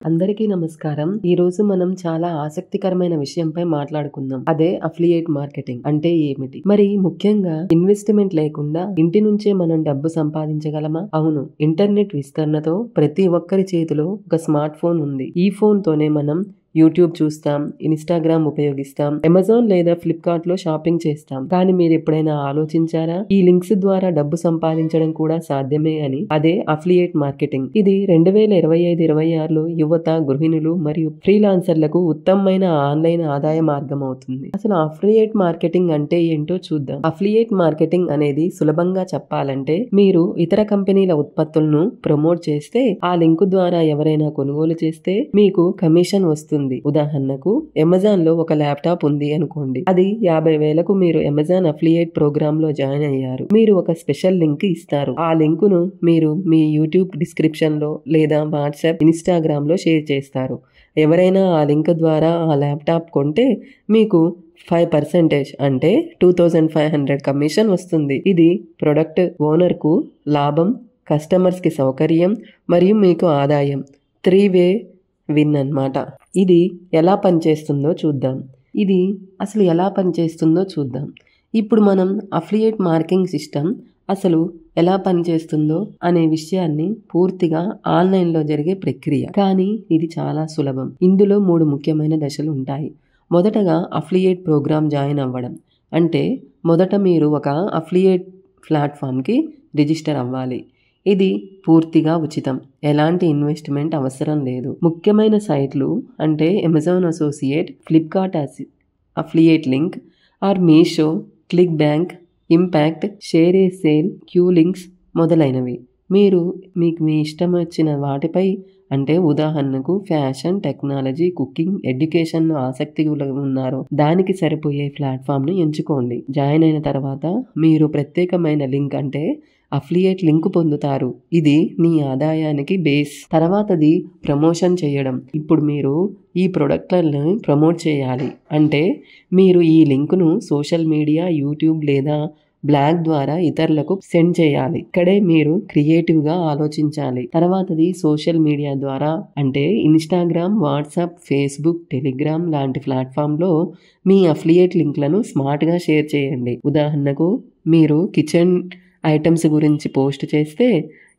అందరికీ నమస్కారం. ఈ రోజు మనం చాలా ఆసక్తికరమైన విషయంపై మాట్లాడుకుందాం. అదే అఫిలియేట్ మార్కెటింగ్ అంటే ఏమిటి? మరి ముఖ్యంగా ఇన్వెస్ట్మెంట్ లేకుండా ఇంటి నుంచే మనం డబ్బు సంపాదించగలమా? అవును. ఇంటర్నెట్ విస్తరణతో ప్రతి ఒక్కరి చేతిలో ఒక స్మార్ట్ ఫోన్ ఉంది. ఈ ఫోన్ తోనే మనం యూట్యూబ్ చూస్తాం, ఇన్స్టాగ్రామ్ ఉపయోగిస్తాం, అమెజాన్ లేదా ఫ్లిప్కార్ట్ లో షాపింగ్ చేస్తాం. కానీ మీరు ఎప్పుడైనా ఆలోచించారా ఈ లింక్స్ ద్వారా డబ్బు సంపాదించడం కూడా సాధ్యమే అని? అదే అఫిలియేట్ మార్కెటింగ్. ఇది 2025-26లో యువత, గృహిణులు మరియు ఫ్రీలాన్సర్లకు ఉత్తమమైన ఆన్లైన్ ఆదాయ మార్గం అవుతుంది. అసలు అఫిలియేట్ మార్కెటింగ్ అంటే ఏంటో చూద్దాం. అఫిలియేట్ మార్కెటింగ్ అనేది సులభంగా చెప్పాలంటే మీరు ఇతర కంపెనీల ఉత్పత్తులను ప్రమోట్ చేస్తే ఆ లింకు ద్వారా ఎవరైనా కొనుగోలు చేస్తే మీకు కమిషన్ వస్తుంది. ఉదాహరణకు అమెజాన్ లో ఒక ల్యాప్టాప్ ఉంది అనుకోండి. అది 50,000కు మీరు అమెజాన్ అఫిలియేట్ ప్రోగ్రామ్ లో జాయిన్ అయ్యారు. మీరు ఒక స్పెషల్ లింక్ ఇస్తారు. ఆ లింకును మీరు మీ యూట్యూబ్ డిస్క్రిప్షన్ లో లేదా వాట్సాప్, ఇన్స్టాగ్రామ్ లో షేర్ చేస్తారు. ఎవరైనా ఆ లింక్ ద్వారా ఆ ల్యాప్టాప్ కొంటే మీకు 5% అంటే 2500 కమిషన్ వస్తుంది. ఇది ప్రొడక్ట్ ఓనర్ కు లాభం, కస్టమర్స్ కి సౌకర్యం మరియు మీకు ఆదాయం. 3-way విన్ అన్నమాట. ఇది ఎలా పనిచేస్తుందో చూద్దాం. ఇప్పుడు మనం అఫిలియేట్ మార్కెటింగ్ సిస్టమ్ అసలు ఎలా పనిచేస్తుందో అనే విషయాన్ని పూర్తిగా ఆన్లైన్లో జరిగే ప్రక్రియ. కానీ ఇది చాలా సులభం. ఇందులో 3 ముఖ్యమైన దశలు ఉంటాయి. మొదటగా అఫిలియేట్ ప్రోగ్రామ్ జాయిన్ అవ్వడం. అంటే మొదట మీరు ఒక అఫిలియేట్ ప్లాట్ఫామ్కి రిజిస్టర్ అవ్వాలి. ఇది పూర్తిగా ఉచితం. ఎలాంటి ఇన్వెస్ట్మెంట్ అవసరం లేదు. ముఖ్యమైన సైట్లు అంటే Amazon associate, Flipkart affiliate link or Meesho, ClickBank, Impact, ShareASale, Cuelinks మొదలైనవి. మీకు మీ ఇష్టం వచ్చిన వాటిపై అంటే ఉదాహరణకు ఫ్యాషన్, టెక్నాలజీ, కుకింగ్, ఎడ్యుకేషన్లో ఆసక్తి ఉన్నారో దానికి సరిపోయే ప్లాట్ఫామ్ను ఎంచుకోండి. జాయిన్ అయిన తర్వాత మీరు ప్రత్యేకమైన లింక్ అంటే అఫిలియేట్ లింక్ పొందుతారు. ఇది మీ ఆదాయానికి బేస్. తర్వాతది ప్రమోషన్ చేయడం. ఇప్పుడు మీరు ఈ ప్రొడక్ట్లను ప్రమోట్ చేయాలి. అంటే మీరు ఈ లింకును సోషల్ మీడియా, యూట్యూబ్ లేదా బ్లాగ్ ద్వారా ఇతరులకు సెండ్ చేయాలి. ఇక్కడే మీరు క్రియేటివ్గా ఆలోచించాలి. తర్వాతది సోషల్ మీడియా ద్వారా అంటే ఇన్స్టాగ్రామ్, వాట్సాప్, ఫేస్బుక్, టెలిగ్రామ్ లాంటి ప్లాట్ఫామ్లో మీ అఫిలియేట్ లింక్లను స్మార్ట్గా షేర్ చేయండి. ఉదాహరణకు మీరు కిచెన్ ఐటమ్స్ గురించి పోస్ట్ చేస్తే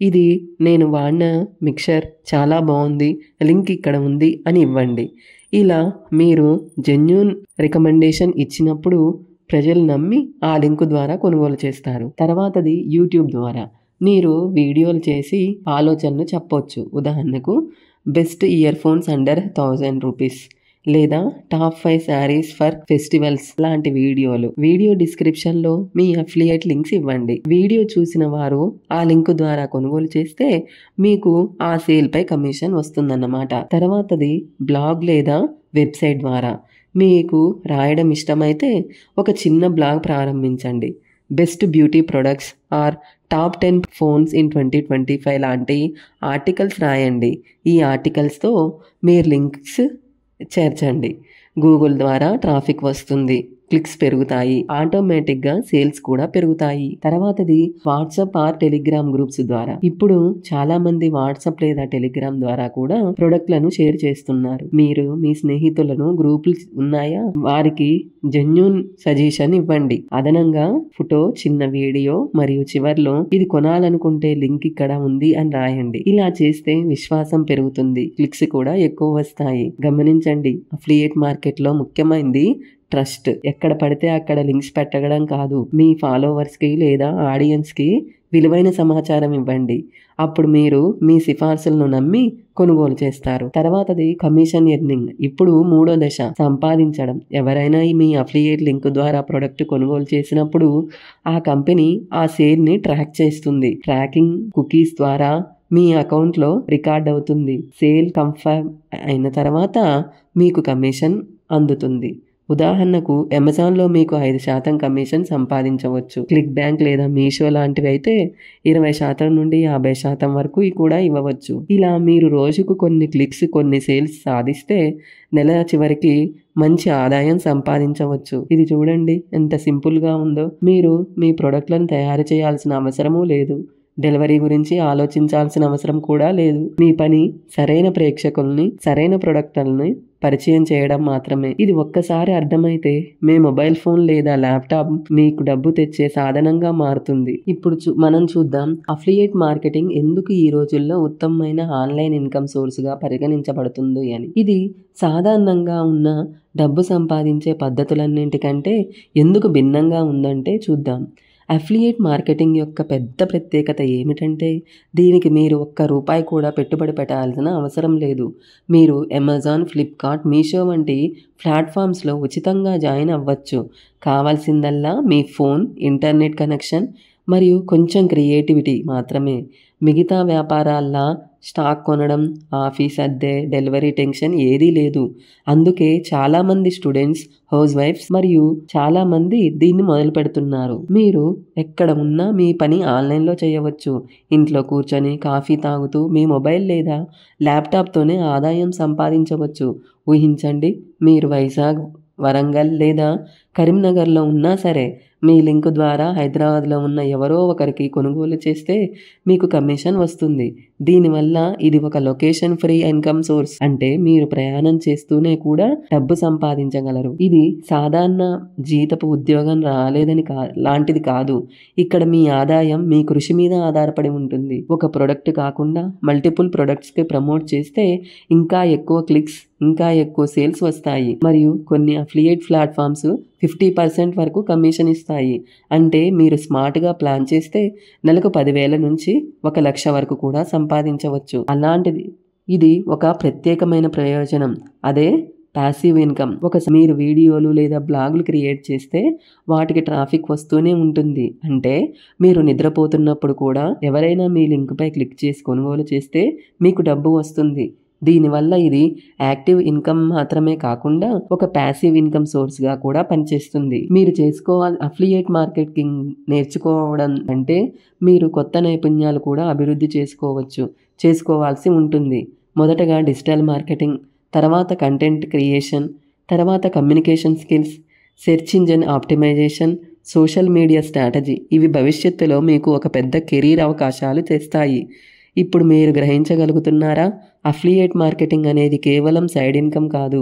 ఇది నేను వాడిన మిక్చర్ చాలా బాగుంది, లింక్ ఇక్కడ ఉంది అని ఇవ్వండి. ఇలా మీరు జెన్యూన్ రికమెండేషన్ ఇచ్చినప్పుడు ప్రజలు నమ్మి ఆ లింకు ద్వారా కొనుగోలు చేస్తారు. తర్వాతది యూట్యూబ్ ద్వారా మీరు వీడియోలు చేసి ఆలోచనలు చెప్పొచ్చు. ఉదాహరణకు best ear phones under 1000 rupees లేదా టాప్ 5 శారీస్ ఫర్ ఫెస్టివల్స్ లాంటి వీడియో డిస్క్రిప్షన్లో మీ అఫిలియేట్ లింక్స్ ఇవ్వండి. వీడియో చూసిన వారు ఆ లింక్ ద్వారా కొనుగోలు చేస్తే మీకు ఆ సేల్ పై కమిషన్ వస్తుందన్నమాట. తర్వాతది బ్లాగ్ లేదా వెబ్సైట్ ద్వారా మీకు రాయడం ఇష్టమైతే ఒక చిన్న బ్లాగ్ ప్రారంభించండి. Best beauty products or top 10 phones in 2025 లాంటి ఆర్టికల్స్ రాయండి. ఈ ఆర్టికల్స్తో మీరు లింక్స్ చేర్చండి. గూగుల్ ద్వారా ట్రాఫిక్ వస్తుంది, క్లిక్స్ పెరుగుతాయి, ఆటోమేటిక్గా సేల్స్ కూడా పెరుగుతాయి. తర్వాతది వాట్సాప్ ఆర్ టెలిగ్రామ్ గ్రూప్స్ ద్వారా. ఇప్పుడు చాలా మంది వాట్సాప్ లేదా టెలిగ్రామ్ ద్వారా కూడా ప్రొడక్ట్లను షేర్ చేస్తున్నారు. మీరు మీ స్నేహితులను గ్రూపులు ఉన్నాయా వారికి జెన్యూన్ సజెషన్ ఇవ్వండి. అదనంగా ఫోటో, చిన్న వీడియో మరియు చివర్లో ఇది కొనాలనుకుంటే లింక్ ఇక్కడ ఉంది అని రాయండి. ఇలా చేస్తే విశ్వాసం పెరుగుతుంది, క్లిక్స్ కూడా ఎక్కువ వస్తాయి. గమనించండి, అఫిలియేట్ మార్కెట్లో ముఖ్యమైనది ట్రస్ట్. ఎక్కడ పడితే అక్కడ లింక్స్ పెట్టడం కాదు. మీ ఫాలోవర్స్కి లేదా ఆడియన్స్కి విలువైన సమాచారం ఇవ్వండి. అప్పుడు మీరు మీ సిఫార్సులను నమ్మి కొనుగోలు చేస్తారు. తర్వాతది కమిషన్ ఎర్నింగ్. ఇప్పుడు 3వ దశ సంపాదించడం. ఎవరైనా మీ అఫిలియేట్ లింక్ ద్వారా ప్రొడక్ట్ కొనుగోలు చేసినప్పుడు ఆ కంపెనీ ఆ సేల్ని ట్రాక్ చేస్తుంది. ట్రాకింగ్ కుకీస్ ద్వారా మీ అకౌంట్లో రికార్డ్ అవుతుంది. సేల్ కన్ఫర్మ్ అయిన తర్వాత మీకు కమిషన్ అందుతుంది. ఉదాహరణకు అమెజాన్లో మీకు 5% కమిషన్ సంపాదించవచ్చు. క్లిక్ బ్యాంక్ లేదా మీషో లాంటివి అయితే 20% నుండి 50% వరకు కూడా ఇవ్వవచ్చు. ఇలా మీరు రోజుకు కొన్ని క్లిక్స్, కొన్ని సేల్స్ సాధిస్తే నెల చివరికి మంచి ఆదాయం సంపాదించవచ్చు. ఇది చూడండి ఎంత సింపుల్గా ఉందో. మీరు మీ ప్రొడక్ట్లను తయారు చేయాల్సిన అవసరమూ లేదు. డెలివరీ గురించి ఆలోచించాల్సిన అవసరం కూడా లేదు. మీ పని సరైన ప్రేక్షకుల్ని, సరైన ప్రొడక్ట్లని పరిచయం చేయడం మాత్రమే. ఇది ఒక్కసారి అర్థమైతే మీ మొబైల్ ఫోన్ లేదా ల్యాప్టాప్ మీకు డబ్బు తెచ్చే సాధనంగా మారుతుంది. ఇప్పుడు మనం చూద్దాం అఫిలియేట్ మార్కెటింగ్ ఎందుకు ఈ రోజుల్లో ఉత్తమమైన ఆన్లైన్ ఇన్కమ్ సోర్స్ గా పరిగణించబడుతుంది అని. ఇది సాధారణంగా ఉన్న డబ్బు సంపాదించే పద్ధతులన్నింటికంటే ఎందుకు భిన్నంగా ఉందంటే చూద్దాం. అఫిలియేట్ మార్కెటింగ్ యొక్క పెద్ద ప్రత్యేకత ఏమిటంటే దీనికి మీరు ఒక్క రూపాయి కూడా పెట్టుబడి పెట్టాల్సిన అవసరం లేదు. మీరు అమెజాన్, ఫ్లిప్కార్ట్, మీషో వంటి ప్లాట్ఫామ్స్లో ఉచితంగా జాయిన్ అవ్వచ్చు. కావాల్సిందల్లా మీ ఫోన్, ఇంటర్నెట్ కనెక్షన్ మరియు కొంచెం క్రియేటివిటీ మాత్రమే. మిగతా వ్యాపారాల్లా స్టాక్ కొనడం, ఆఫీస్ అద్దె, డెలివరీ టెన్షన్ ఏదీ లేదు. అందుకే చాలామంది స్టూడెంట్స్, హౌస్ వైఫ్స్ మరియు చాలామంది దీన్ని మొదలు పెడుతున్నారు. మీరు ఎక్కడ ఉన్నా మీ పని ఆన్లైన్లో చేయవచ్చు. ఇంట్లో కూర్చొని కాఫీ తాగుతూ మీ మొబైల్ లేదా ల్యాప్టాప్తోనే ఆదాయం సంపాదించవచ్చు. ఊహించండి, మీరు వైజాగ్, వరంగల్ లేదా కరీంనగర్లో ఉన్నా సరే మీ లింక్ ద్వారా హైదరాబాద్లో ఉన్న ఎవరో ఒకరికి కొనుగోలు చేస్తే మీకు కమిషన్ వస్తుంది. దీనివల్ల ఇది ఒక లొకేషన్ ఫ్రీ ఇన్కమ్ సోర్స్. అంటే మీరు ప్రయాణం చేస్తూనే కూడా డబ్బు సంపాదించగలరు. ఇది సాధారణ జీతపు ఉద్యోగం లాంటిది కాదు. ఇక్కడ మీ ఆదాయం మీ కృషి మీద ఆధారపడి ఉంటుంది. ఒక ప్రొడక్ట్ కాకుండా మల్టిపుల్ ప్రొడక్ట్స్కి ప్రమోట్ చేస్తే ఇంకా ఎక్కువ క్లిక్స్, ఇంకా ఎక్కువ సేల్స్ వస్తాయి. మరియు కొన్ని అఫిలియేట్ ప్లాట్ఫామ్స్ 50% వరకు కమిషన్ ఇస్తాయి. అంటే మీరు స్మార్ట్గా ప్లాన్ చేస్తే నెలకు 10,000 నుంచి 1,00,000 వరకు కూడా సంపాదించవచ్చు. అలాంటిది ఇది ఒక ప్రత్యేకమైన ప్రయోజనం. అదే ప్యాసివ్ ఇన్కమ్. మీరు వీడియోలు లేదా బ్లాగులు క్రియేట్ చేస్తే వాటికి ట్రాఫిక్ వస్తూనే ఉంటుంది. అంటే మీరు నిద్రపోతున్నప్పుడు కూడా ఎవరైనా మీ లింక్పై క్లిక్ చేసి కొనుగోలు చేస్తే మీకు డబ్బు వస్తుంది. దీనివల్ల ఇది యాక్టివ్ ఇన్కమ్ మాత్రమే కాకుండా ఒక ప్యాసివ్ ఇన్కమ్ సోర్స్గా కూడా పనిచేస్తుంది. మీరు అఫిలియేట్ మార్కెటింగ్ నేర్చుకోవడం అంటే మీరు కొత్త నైపుణ్యాలు కూడా అభివృద్ధి చేసుకోవాల్సి ఉంటుంది. మొదటగా డిజిటల్ మార్కెటింగ్, తర్వాత కంటెంట్ క్రియేషన్, తర్వాత communication skills, search engine optimisation, social media strategy. ఇవి భవిష్యత్తులో మీకు ఒక పెద్ద కెరీర్ అవకాశాలు తెస్తాయి. ఇప్పుడు మీరు గ్రహించగలుగుతున్నారా? అఫిలియేట్ మార్కెటింగ్ అనేది కేవలం సైడ్ ఇన్కమ్ కాదు.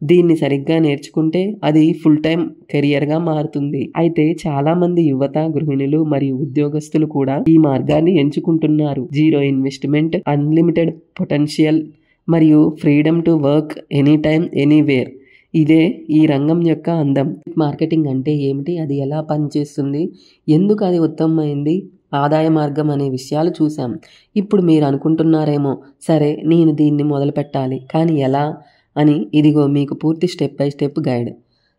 దీన్ని సరిగ్గా నేర్చుకుంటే అది ఫుల్ టైం కెరియర్గా మారుతుంది. అయితే చాలామంది యువత, గృహిణులు మరియు ఉద్యోగస్తులు కూడా ఈ మార్గాన్ని ఎంచుకుంటున్నారు. జీరో ఇన్వెస్ట్మెంట్, అన్లిమిటెడ్ పొటెన్షియల్ మరియు freedom to work any time, anywhere. ఇదే ఈ రంగం యొక్క అందం. మార్కెటింగ్ అంటే ఏమిటి, అది ఎలా పనిచేస్తుంది, ఎందుకు అది ఉత్తమమైంది, ఆదాయ మార్గం అనే విషయాలు చూసాం. ఇప్పుడు మీరు అనుకుంటున్నారేమో, సరే నేను దీన్ని మొదలు పెట్టాలి కానీ ఎలా అని. ఇదిగో మీకు పూర్తి step by step guide.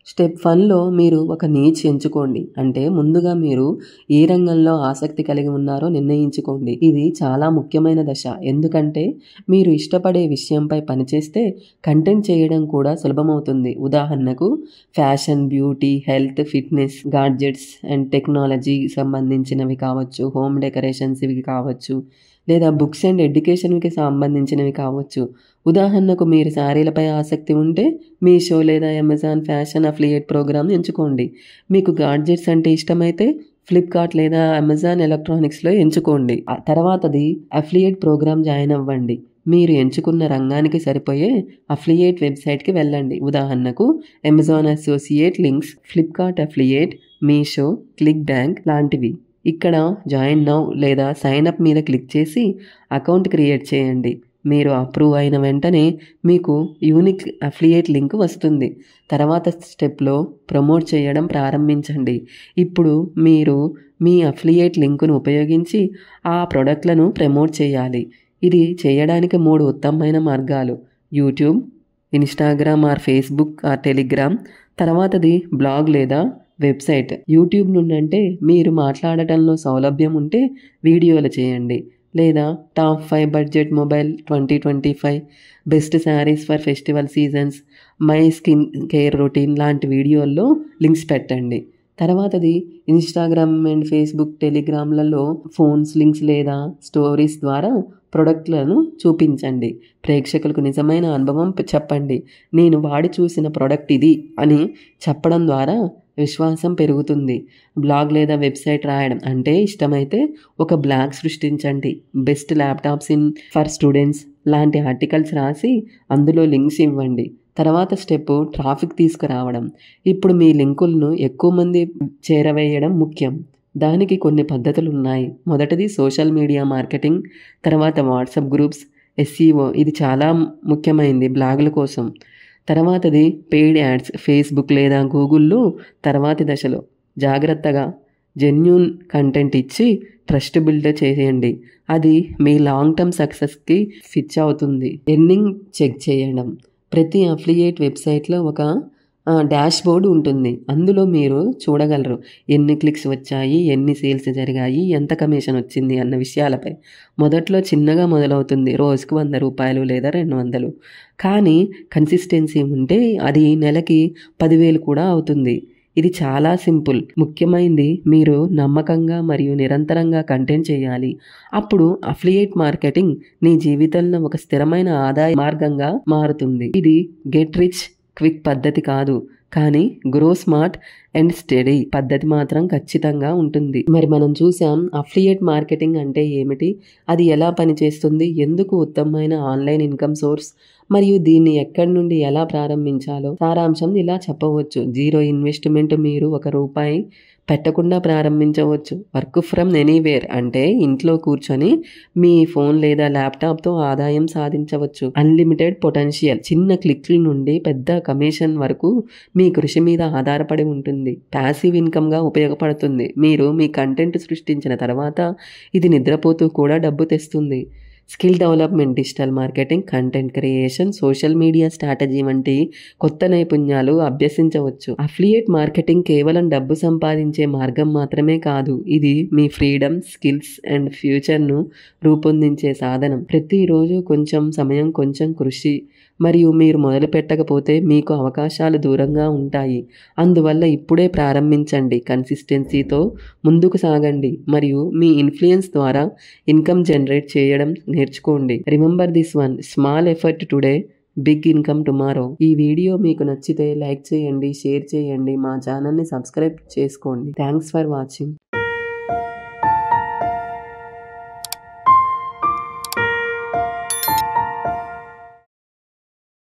Step 1లో మీరు ఒక నీచ్ ఎంచుకోండి. అంటే ముందుగా మీరు ఏ రంగంలో ఆసక్తి కలిగి ఉన్నారో నిర్ణయించుకోండి. ఇది చాలా ముఖ్యమైన దశ. ఎందుకంటే మీరు ఇష్టపడే విషయంపై పనిచేస్తే కంటెంట్ చేయడం కూడా సులభమవుతుంది. ఉదాహరణకు fashion, beauty, health, fitness, gadgets and technology సంబంధించినవి కావచ్చు, హోమ్ డెకరేషన్స్ ఇవి కావచ్చు, లేదా బుక్స్ అండ్ ఎడ్యుకేషన్కి సంబంధించినవి కావచ్చు. ఉదాహరణకు మీరు శారీలపై ఆసక్తి ఉంటే మీషో లేదా అమెజాన్ ఫ్యాషన్ అఫిలియేట్ ప్రోగ్రామ్ ఎంచుకోండి. మీకు గాడ్జెట్స్ అంటే ఇష్టమైతే ఫ్లిప్కార్ట్ లేదా అమెజాన్ ఎలక్ట్రానిక్స్లో ఎంచుకోండి. తర్వాతది అఫిలియేట్ ప్రోగ్రామ్ జాయిన్ అవ్వండి. మీరు ఎంచుకున్న రంగానికి సరిపోయే అఫిలియేట్ వెబ్సైట్కి వెళ్ళండి. ఉదాహరణకు Amazon associate links, Flipkart affiliate, Meesho, click bank లాంటివి. ఇక్కడ జాయిన్ నౌ లేదా సైన్ అప్ మీద క్లిక్ చేసి అకౌంట్ క్రియేట్ చేయండి. మీరు అప్రూవ్ అయిన వెంటనే మీకు యూనిక్ అఫిలియేట్ లింక్ వస్తుంది. తర్వాత స్టెప్లో ప్రమోట్ చేయడం ప్రారంభించండి. ఇప్పుడు మీరు మీ అఫిలియేట్ లింకును ఉపయోగించి ఆ ప్రోడక్ట్లను ప్రమోట్ చేయాలి. ఇది చేయడానికి 3 ఉత్తమమైన మార్గాలు: YouTube, Instagram or Facebook or Telegram, తర్వాతది బ్లాగ్ లేదా వెబ్సైట్. యూట్యూబ్ నుండి అంటే మీరు మాట్లాడటంలో సౌలభ్యం ఉంటే వీడియోలు చేయండి, లేదా top 5 budget mobile 2025, best saris for festival seasons, my skin care routine లాంటి వీడియోల్లో లింక్స్ పెట్టండి. తర్వాతది ఇన్స్టాగ్రామ్ అండ్ ఫేస్బుక్, టెలిగ్రామ్లలో ఫోన్స్ లింక్స్ లేదా స్టోరీస్ ద్వారా ప్రొడక్ట్లను చూపించండి. ప్రేక్షకులకు నిజమైన అనుభవం చెప్పండి. నేను వాడి చూసిన ప్రోడక్ట్ ఇది అని చెప్పడం ద్వారా విశ్వాసం పెరుగుతుంది. బ్లాగ్ లేదా వెబ్సైట్ రాయడం అంటే ఇష్టమైతే ఒక బ్లాగ్ సృష్టించండి. బెస్ట్ ల్యాప్టాప్స్ ఫర్ స్టూడెంట్స్ లాంటి ఆర్టికల్స్ రాసి అందులో లింక్స్ ఇవ్వండి. తర్వాత స్టెప్ ట్రాఫిక్ తీసుకురావడం. ఇప్పుడు మీ లింకులను ఎక్కువ మంది చేరవేయడం ముఖ్యం. దానికి కొన్ని పద్ధతులు ఉన్నాయి. మొదటిది సోషల్ మీడియా మార్కెటింగ్, తర్వాత వాట్సాప్ గ్రూప్స్, SEO ఇది చాలా ముఖ్యమైనది బ్లాగుల కోసం. తర్వాతది పెయిడ్ యాడ్స్ ఫేస్బుక్ లేదా గూగుల్లో తర్వాతి దశలో. జాగ్రత్తగా జెన్యూన్ కంటెంట్ ఇచ్చి ట్రస్ట్ బిల్డ్ చేయండి. అది మీ లాంగ్ టర్మ్ సక్సెస్కి ఫిచ్ అవుతుంది. ఎర్నింగ్ చెక్ చేయడం. ప్రతి అఫిలియేట్ వెబ్సైట్లో ఒక డాష్ బోర్డు ఉంటుంది. అందులో మీరు చూడగలరు ఎన్ని క్లిక్స్ వచ్చాయి, ఎన్ని సేల్స్ జరిగాయి, ఎంత కమిషన్ వచ్చింది అన్న విషయాలపై. మొదట్లో చిన్నగా మొదలవుతుంది, రోజుకు 100 రూపాయలు లేదా 200. కానీ కన్సిస్టెన్సీ ఉంటే అది నెలకి 10,000 కూడా అవుతుంది. ఇది చాలా సింపుల్. ముఖ్యమైనది మీరు నమ్మకంగా మరియు నిరంతరంగా కంటెంట్ చేయాలి. అప్పుడు అఫిలియేట్ మార్కెటింగ్ నీ జీవితంలో ఒక స్థిరమైన ఆదాయ మార్గంగా మారుతుంది. ఇది గెట్ రిచ్ క్విక్ పద్ధతి కాదు, కానీ గ్రో స్మార్ట్ అండ్ స్టడీ పద్ధతి మాత్రం ఖచ్చితంగా ఉంటుంది. మరి మనం చూసాం అఫిలియేట్ మార్కెటింగ్ అంటే ఏమిటి, అది ఎలా పనిచేస్తుంది, ఎందుకు ఉత్తమమైన ఆన్లైన్ ఇన్కమ్ సోర్స్, మరియు దీన్ని ఎక్కడి నుండి ఎలా ప్రారంభించాలో. సారాంశం ఇలా చెప్పవచ్చు: 0 ఇన్వెస్ట్మెంట్, మీరు ₹1 పెట్టకుండా ప్రారంభించవచ్చు. వర్క్ ఫ్రమ్ ఎనీవేర్ అంటే ఇంట్లో కూర్చొని మీ ఫోన్ లేదా ల్యాప్టాప్తో ఆదాయం సాధించవచ్చు. అన్లిమిటెడ్ పొటెన్షియల్, చిన్న క్లిక్ల నుండి పెద్ద కమిషన్ వరకు మీ కృషి మీద ఆధారపడి ఉంటుంది. ప్యాసివ్ ఇన్కమ్గా ఉపయోగపడుతుంది. మీరు మీ కంటెంట్ సృష్టించిన తర్వాత ఇది నిద్రపోతూ కూడా డబ్బు తెస్తుంది. Skill development, digital marketing, content creation, social media strategy వంటి కొత్త నైపుణ్యాలు అభ్యసించవచ్చు. అఫిలియేట్ మార్కెటింగ్ కేవలం డబ్బు సంపాదించే మార్గం మాత్రమే కాదు, ఇది మీ ఫ్రీడమ్, స్కిల్స్ అండ్ ఫ్యూచర్ను రూపొందించే సాధనం. ప్రతిరోజు కొంచెం సమయం, కొంచెం కృషి, మరియు మీరు మొదలు పెట్టకపోతే మీకు అవకాశాలు దూరంగా ఉంటాయి. అందువల్ల ఇప్పుడే ప్రారంభించండి, కన్సిస్టెన్సీతో ముందుకు సాగండి, మరియు మీ ఇన్ఫ్లుయెన్స్ ద్వారా ఇన్కమ్ జనరేట్ చేయడం నేర్చుకోండి. Remember this one: small effort today, big income tomorrow. ఈ వీడియో మీకు నచ్చితే లైక్ చేయండి, షేర్ చేయండి, మా ఛానల్ని సబ్స్క్రైబ్ చేసుకోండి. Thanks for watching.